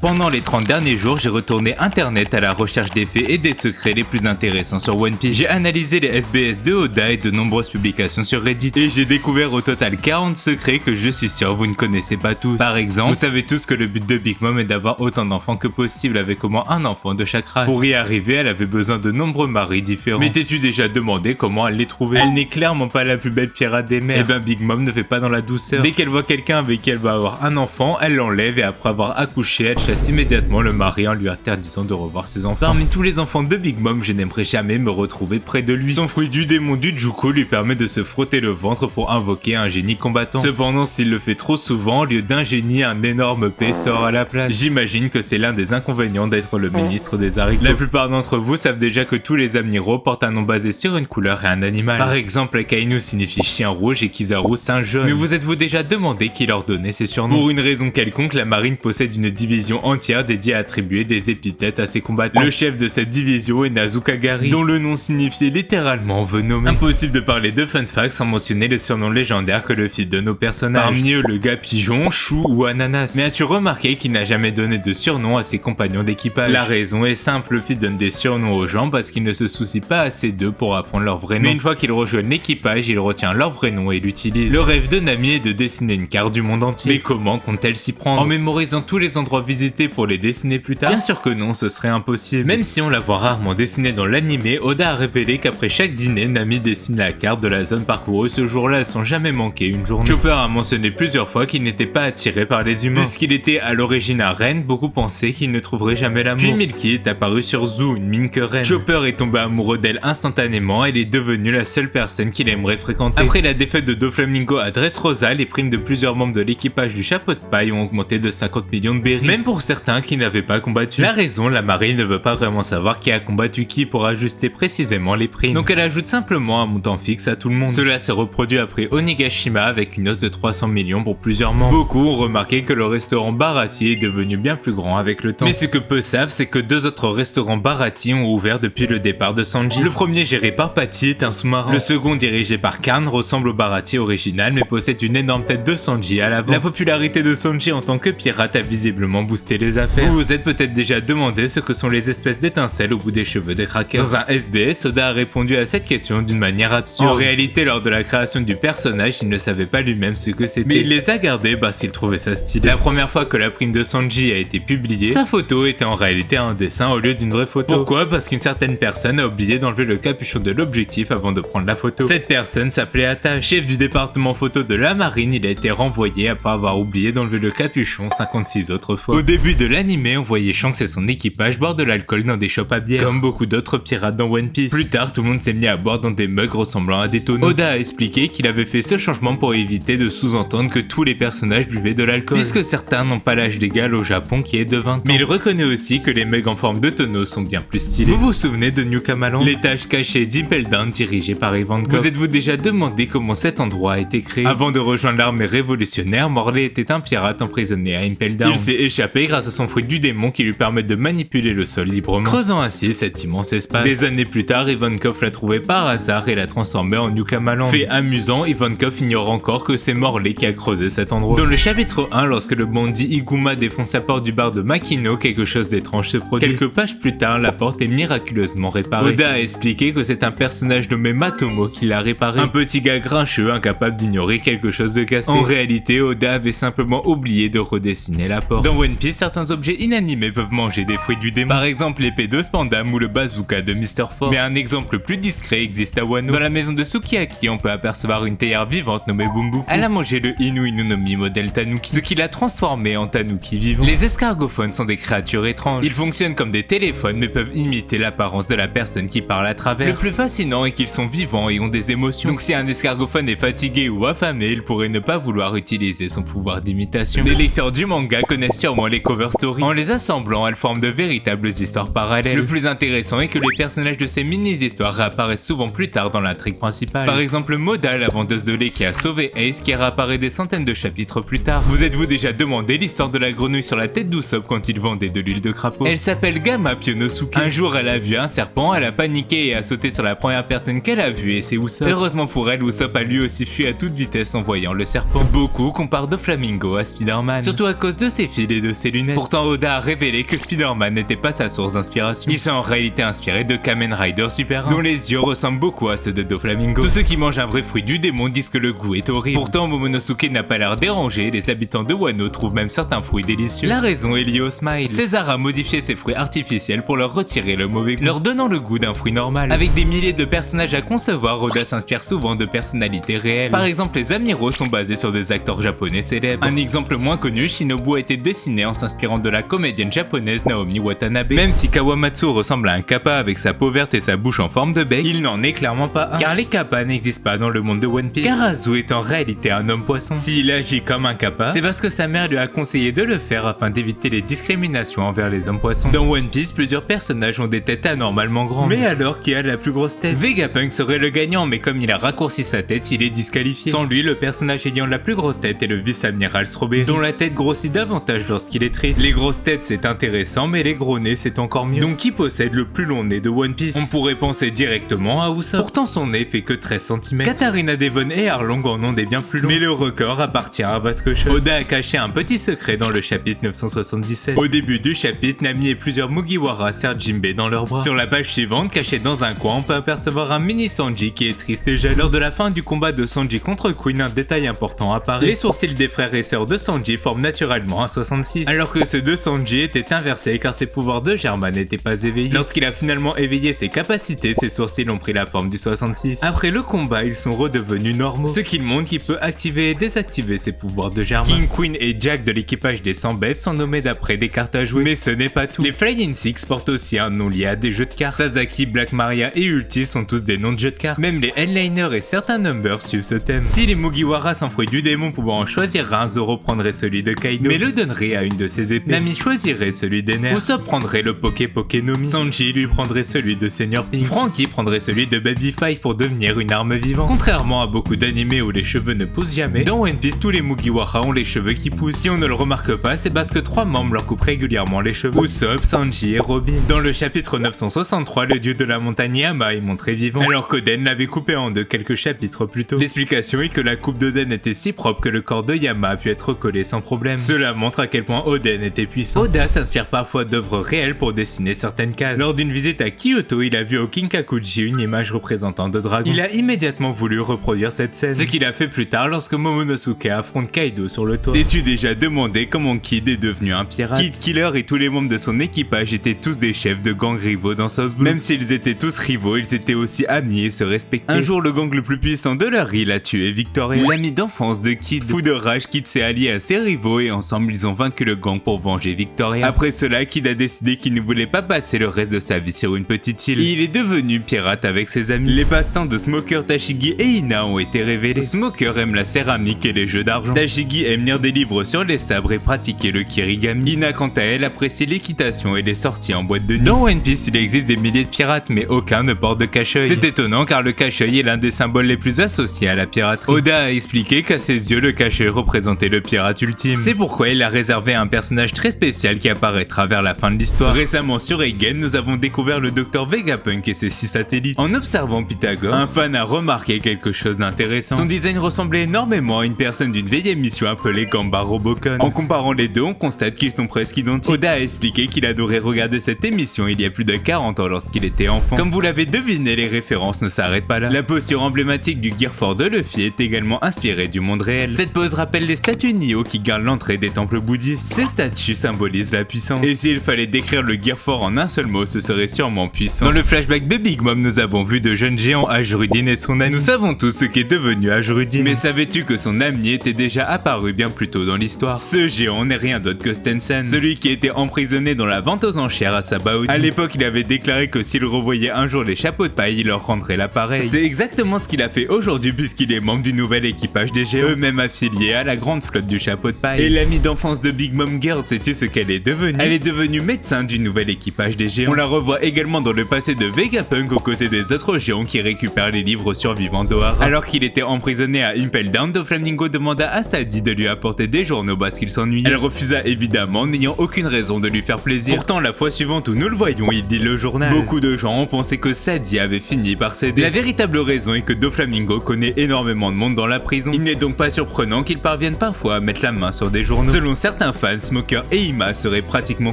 Pendant les 30 derniers jours, j'ai retourné internet à la recherche des faits et des secrets les plus intéressants sur One Piece. J'ai analysé les FBS de Oda et de nombreuses publications sur Reddit. Et j'ai découvert au total 40 secrets que je suis sûr vous ne connaissez pas tous. Par exemple, vous savez tous que le but de Big Mom est d'avoir autant d'enfants que possible avec au moins un enfant de chaque race. Pour y arriver, elle avait besoin de nombreux maris différents. Mais t'es-tu déjà demandé comment elle les trouvait? Elle n'est clairement pas la plus belle pirate des mers. Et ben Big Mom ne fait pas dans la douceur. Dès qu'elle voit quelqu'un avec qui elle va avoir un enfant, elle l'enlève et après avoir accouché, elle chasse immédiatement le mari en lui interdisant de revoir ses enfants. Parmi tous les enfants de Big Mom, je n'aimerais jamais me retrouver près de lui. Son fruit du démon du Juku lui permet de se frotter le ventre pour invoquer un génie combattant. Cependant, s'il le fait trop souvent, au lieu d'un génie, un énorme P sort à la place. J'imagine que c'est l'un des inconvénients d'être le ministre des haricots. La plupart d'entre vous savent déjà que tous les amiraux portent un nom basé sur une couleur et un animal. Par exemple, Akainu signifie chien rouge et Kizaru singe jaune. Mais vous êtes-vous déjà demandé qui leur donnait ces surnoms? Pour une raison quelconque, la marine possède une division entière dédiée à attribuer des épithètes à ses combattants. Le chef de cette division est Nazukagari, dont le nom signifiait littéralement venomé. Impossible de parler de fun facts sans mentionner les surnoms légendaires que Luffy donne aux personnages. Parmi eux, le gars pigeon, chou ou ananas. Mais as-tu remarqué qu'il n'a jamais donné de surnom à ses compagnons d'équipage? La raison est simple, Luffy donne des surnoms aux gens parce qu'il ne se soucie pas assez d'eux pour apprendre leur vrai nom. Mais une fois qu'ils rejoignent l'équipage, il retient leur vrai nom et l'utilise. Le rêve de Nami est de dessiner une carte du monde entier. Mais comment compte-t-elle s'y prendre? En mémorisant tous les endroits visités pour les dessiner plus tard? Bien sûr que non, ce serait impossible. Même si on la voit rarement dessinée dans l'animé, Oda a révélé qu'après chaque dîner, Nami dessine la carte de la zone parcourue ce jour-là sans jamais manquer une journée. Chopper a mentionné plusieurs fois qu'il n'était pas attiré par les humains. Puisqu'il était à l'origine un reine, beaucoup pensaient qu'il ne trouverait jamais l'amour. Puis Milky est apparu sur Zou, une mine que reine. Chopper est tombé amoureux d'elle instantanément, elle est devenue la seule personne qu'il aimerait fréquenter. Après la défaite de Doflamingo à Dressrosa, les primes de plusieurs membres de l'équipage du chapeau de paille ont augmenté de 50 millions de berries. Même pour certains qui n'avaient pas combattu. La raison, la marine ne veut pas vraiment savoir qui a combattu qui pour ajuster précisément les primes. Donc elle ajoute simplement un montant fixe à tout le monde. Cela s'est reproduit après Onigashima avec une hausse de 300 millions pour plusieurs membres. Beaucoup ont remarqué que le restaurant Baratie est devenu bien plus grand avec le temps. Mais ce que peu savent, c'est que deux autres restaurants Baratie ont ouvert depuis le départ de Sanji. Le premier géré par Patty est un sous-marin. Le second dirigé par Karn ressemble au Baratie original mais possède une énorme tête de Sanji à l'avant. La popularité de Sanji en tant que pirate a visiblement boosté les affaires. Vous vous êtes peut-être déjà demandé ce que sont les espèces d'étincelles au bout des cheveux de Crackers. Dans un SBS, Oda a répondu à cette question d'une manière absurde. En réalité, lors de la création du personnage, il ne savait pas lui-même ce que c'était. Mais il les a gardés parce qu'il trouvait ça stylé. La première fois que la prime de Sanji a été publiée, sa photo était en réalité un dessin au lieu d'une vraie photo. Pourquoi? Parce qu'une certaine personne a oublié d'enlever le capuchon de l'objectif avant de prendre la photo. Cette personne s'appelait Attache. Chef du département photo de la marine, il a été renvoyé après avoir oublié d'enlever le capuchon 56 autres fois. Au début de l'animé, on voyait Shanks et son équipage boire de l'alcool dans des shops à bière, comme beaucoup d'autres pirates dans One Piece. Plus tard, tout le monde s'est mis à boire dans des mugs ressemblant à des tonneaux. Oda a expliqué qu'il avait fait ce changement pour éviter de sous-entendre que tous les personnages buvaient de l'alcool, puisque certains n'ont pas l'âge légal au Japon qui est de 20 ans. Mais il reconnaît aussi que les mugs en forme de tonneaux sont bien plus stylés. Vous vous souvenez de New Kamaland, l'étage caché d'Impel Down dirigé par Ivankov? Vous êtes-vous déjà demandé comment cet endroit a été créé? Avant de rejoindre l'armée révolutionnaire, Morley était un pirate emprisonné à Impel Down. Il s'est échappé grâce à son fruit du démon qui lui permet de manipuler le sol librement, creusant ainsi cet immense espace. Des années plus tard, Ivankov l'a trouvé par hasard et l'a transformé en New Kamaland. Fait amusant, Ivankov ignore encore que c'est Morley qui a creusé cet endroit. Dans le chapitre 1, lorsque le bandit Iguma défonce la porte du bar de Makino, quelque chose d'étrange se produit. Quelques pages plus tard, la porte est miraculeusement réparée. Oda a expliqué que c'est un personnage nommé Matomo qui l'a réparé. Un petit gars grincheux, incapable d'ignorer quelque chose de cassé. En réalité, Oda avait simplement oublié de redessiner la porte. Dans One Piece, certains objets inanimés peuvent manger des fruits du démon. Par exemple, l'épée de Spandam ou le bazooka de Mr. Four. Mais un exemple plus discret existe à Wano. Dans la maison de Sukiyaki, on peut apercevoir une théière vivante nommée Bumbuku. Elle a mangé le Inu Inu no Mi modèle Tanuki, ce qui l'a transformé en Tanuki vivant. Les escargophones sont des créatures étranges. Ils fonctionnent comme des téléphones mais peuvent imiter l'apparence de la personne qui parle à travers. Le plus fascinant est qu'ils sont vivants et ont des émotions. Donc si un escargophone est fatigué ou affamé, il pourrait ne pas vouloir utiliser son pouvoir d'imitation. Les lecteurs du manga connaissent sûrement les cover stories. En les assemblant, elles forment de véritables histoires parallèles. Le plus intéressant est que les personnages de ces mini-histoires réapparaissent souvent plus tard dans l'intrigue principale. Par exemple, Moda, la vendeuse de lait qui a sauvé Ace, qui réapparaît des centaines de chapitres plus tard. Vous êtes-vous déjà demandé l'histoire de la grenouille sur la tête d'Usopp quand il vendait de l'huile de crapaud? Elle s'appelle Gamma Pionosuke. Un jour, elle a vu un serpent, elle a paniqué et a sauté sur la première personne qu'elle a vue et c'est Usopp. Heureusement pour elle, Usopp a lui aussi fui à toute vitesse en voyant le serpent. Beaucoup comparent Doflamingo à Spider-Man, surtout à cause de ses fils et de ses ses lunettes. Pourtant Oda a révélé que Spider-Man n'était pas sa source d'inspiration. Il s'est en réalité inspiré de Kamen Rider Super 1, dont les yeux ressemblent beaucoup à ceux de Doflamingo. Tous ceux qui mangent un vrai fruit du démon disent que le goût est horrible. Pourtant Momonosuke n'a pas l'air dérangé, les habitants de Wano trouvent même certains fruits délicieux. La raison est liée au smile. César a modifié ses fruits artificiels pour leur retirer le mauvais goût, leur donnant le goût d'un fruit normal. Avec des milliers de personnages à concevoir, Oda s'inspire souvent de personnalités réelles. Par exemple, les amiraux sont basés sur des acteurs japonais célèbres. Un exemple moins connu, Shinobu a été dessiné en s'inspirant de la comédienne japonaise Naomi Watanabe. Même si Kawamatsu ressemble à un kappa avec sa peau verte et sa bouche en forme de bec, il n'en est clairement pas un. Car les kappas n'existent pas dans le monde de One Piece. Karazu est en réalité un homme poisson. S'il agit comme un kappa, c'est parce que sa mère lui a conseillé de le faire afin d'éviter les discriminations envers les hommes poissons. Dans One Piece, plusieurs personnages ont des têtes anormalement grandes. Mais alors, qui a la plus grosse tête? Vegapunk serait le gagnant, mais comme il a raccourci sa tête, il est disqualifié. Sans lui, le personnage ayant la plus grosse tête est le vice-amiral Strawberry, dont la tête grossit davantage lorsqu'il est triste. Les grosses têtes c'est intéressant, mais les gros nez c'est encore mieux. Donc qui possède le plus long nez de One Piece? On pourrait penser directement à Usopp. Pourtant son nez fait que 13 cm. Katarina Devon et Arlong en ont des bien plus longs. Mais le record appartient à Vasco Shun. Oda a caché un petit secret dans le chapitre 977. Au début du chapitre, Nami et plusieurs Mugiwara serrent Jinbei dans leurs bras. Sur la page suivante, caché dans un coin, on peut apercevoir un mini Sanji qui est triste et jaloux. Lors de la fin du combat de Sanji contre Queen, un détail important apparaît. Les sourcils des frères et sœurs de Sanji forment naturellement un 66, alors que ceux de Sanji étaient inversés car ses pouvoirs de Germa n'étaient pas éveillés. Lorsqu'il a finalement éveillé ses capacités, ses sourcils ont pris la forme du 66. Après le combat, ils sont redevenus normaux, ce qui montre qu'il peut activer et désactiver ses pouvoirs de Germa. King, Queen et Jack de l'équipage des 100 bêtes sont nommés d'après des cartes à jouer, mais ce n'est pas tout. Les Flying Six portent aussi un nom lié à des jeux de cartes. Sasaki, Black Maria et Ulti sont tous des noms de jeux de cartes. Même les Headliners et certains Numbers suivent ce thème. Si les Mugiwara sans fruit du démon pouvaient en choisir un, Zoro prendrait celui de Kaido, mais le donnerait à une de ses épées. Nami choisirait celui des nerfs. Usopp prendrait le Pokénomi. Sanji lui prendrait celui de Senior Pink. Franky prendrait celui de Baby Five pour devenir une arme vivante. Contrairement à beaucoup d'animés où les cheveux ne poussent jamais, dans One Piece tous les Mugiwara ont les cheveux qui poussent. Si on ne le remarque pas, c'est parce que 3 membres leur coupent régulièrement les cheveux. Usopp, Sanji et Robin. Dans le chapitre 963, le dieu de la montagne Yama est montré vivant, alors qu'Oden l'avait coupé en deux quelques chapitres plus tôt. L'explication est que la coupe d'Oden était si propre que le corps de Yama a pu être collé sans problème. Cela montre à quel point Oden était puissant. Oda s'inspire parfois d'œuvres réelles pour dessiner certaines cases. Lors d'une visite à Kyoto, il a vu au Kinkakuji une image représentant deux dragons. Il a immédiatement voulu reproduire cette scène, ce qu'il a fait plus tard lorsque Momonosuke affronte Kaido sur le toit. T'es-tu déjà demandé comment Kid est devenu un pirate? Kid Killer et tous les membres de son équipage étaient tous des chefs de gang rivaux dans South Blue. Même s'ils étaient tous rivaux, ils étaient aussi amis et se respectaient. Un jour, le gang le plus puissant de leur île a tué Victoria, l'ami d'enfance de Kid. Fou de rage, Kid s'est allié à ses rivaux et ensemble ils ont vaincu le gang pour venger Victoria. Après cela, Kid a décidé qu'il ne voulait pas passer le reste de sa vie sur une petite île. Et il est devenu pirate avec ses amis. Les passe-temps de Smoker, Tashigi et Ina ont été révélés. Smoker aime la céramique et les jeux d'argent. Tashigi aime lire des livres sur les sabres et pratiquer le kirigami. Ina, quant à elle, apprécie l'équitation et les sorties en boîte de nuit. Dans One Piece, il existe des milliers de pirates, mais aucun ne porte de cache-œil. C'est étonnant car le cache-œil est l'un des symboles les plus associés à la piraterie. Oda a expliqué qu'à ses yeux, le cache-œil représentait le pirate ultime. C'est pourquoi il l'a réservé à un personnage très spécial qui apparaîtra vers la fin de l'histoire. Récemment sur Eigen, nous avons découvert le docteur Vegapunk et ses 6 satellites. En observant Pythagore, un fan a remarqué quelque chose d'intéressant. Son design ressemblait énormément à une personne d'une vieille émission appelée Gamba Robocon. En comparant les deux, on constate qu'ils sont presque identiques. Oda a expliqué qu'il adorait regarder cette émission il y a plus de 40 ans lorsqu'il était enfant. Comme vous l'avez deviné, les références ne s'arrêtent pas là. La posture emblématique du Gear 4 de Luffy est également inspirée du monde réel. Cette pose rappelle les statues Nioh qui gardent l'entrée des temples bouddhistes. Ces statues symbolisent la puissance. Et s'il fallait décrire le Gear 4 en un seul mot, ce serait sûrement puissant. Dans le flashback de Big Mom, nous avons vu de jeunes géants Ajurudin et son ami. Nous savons tous ce qu'est devenu Ajurudin. Mais savais-tu que son ami était déjà apparu bien plus tôt dans l'histoire? Ce géant n'est rien d'autre que Stensen, celui qui était emprisonné dans la vente aux enchères à Sabaody. À l'époque, il avait déclaré que s'il revoyait un jour les chapeaux de paille, il leur rendrait l'appareil. C'est exactement ce qu'il a fait aujourd'hui puisqu'il est membre du nouvel équipage des géants, eux-mêmes affiliés à la grande flotte du chapeau de paille. Et l'amie d'enfance de Big Mom Girl, sais-tu ce qu'elle est devenue? Elle est devenue médecin du nouvel équipage des géants. On la revoit également dans le passé de Vegapunk aux côtés des autres géants qui récupèrent les livres survivants d'Ohara. Alors qu'il était emprisonné à Impel Down, Doflamingo demanda à Sadie de lui apporter des journaux parce qu'il s'ennuyait. Elle refusa évidemment, n'ayant aucune raison de lui faire plaisir. Pourtant, la fois suivante où nous le voyons, il lit le journal. Beaucoup de gens ont pensé que Sadie avait fini par céder. La véritable raison est que Doflamingo connaît énormément de monde dans la prison. Il n'est donc pas surprenant qu'il parvienne parfois à mettre la main sur des journaux. Selon certains fans, Spider-Man, Smoker et Ima seraient pratiquement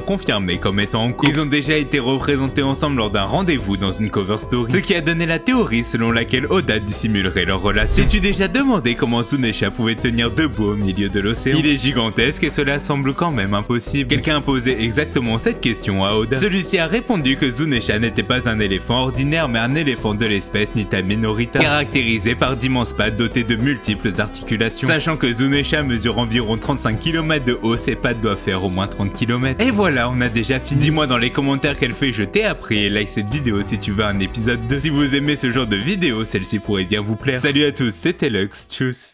confirmés comme étant en couple. Ils ont déjà été représentés ensemble lors d'un rendez-vous dans une cover story, ce qui a donné la théorie selon laquelle Oda dissimulerait leur relation. T'es-tu déjà demandé comment Zunisha pouvait tenir debout au milieu de l'océan? Il est gigantesque et cela semble quand même impossible. Quelqu'un a posé exactement cette question à Oda. Celui-ci a répondu que Zunisha n'était pas un éléphant ordinaire mais un éléphant de l'espèce Nita minorita, caractérisé par d'immenses pattes dotées de multiples articulations. Sachant que Zunisha mesure environ 35 km de haut, ses pattes doivent faire au moins 30 km. Et voilà, on a déjà fini. Dis-moi dans les commentaires quel fait je t'ai appris et like cette vidéo si tu veux un épisode 2. Si vous aimez ce genre de vidéo, celle-ci pourrait bien vous plaire. Salut à tous, c'était Lux, tchuss.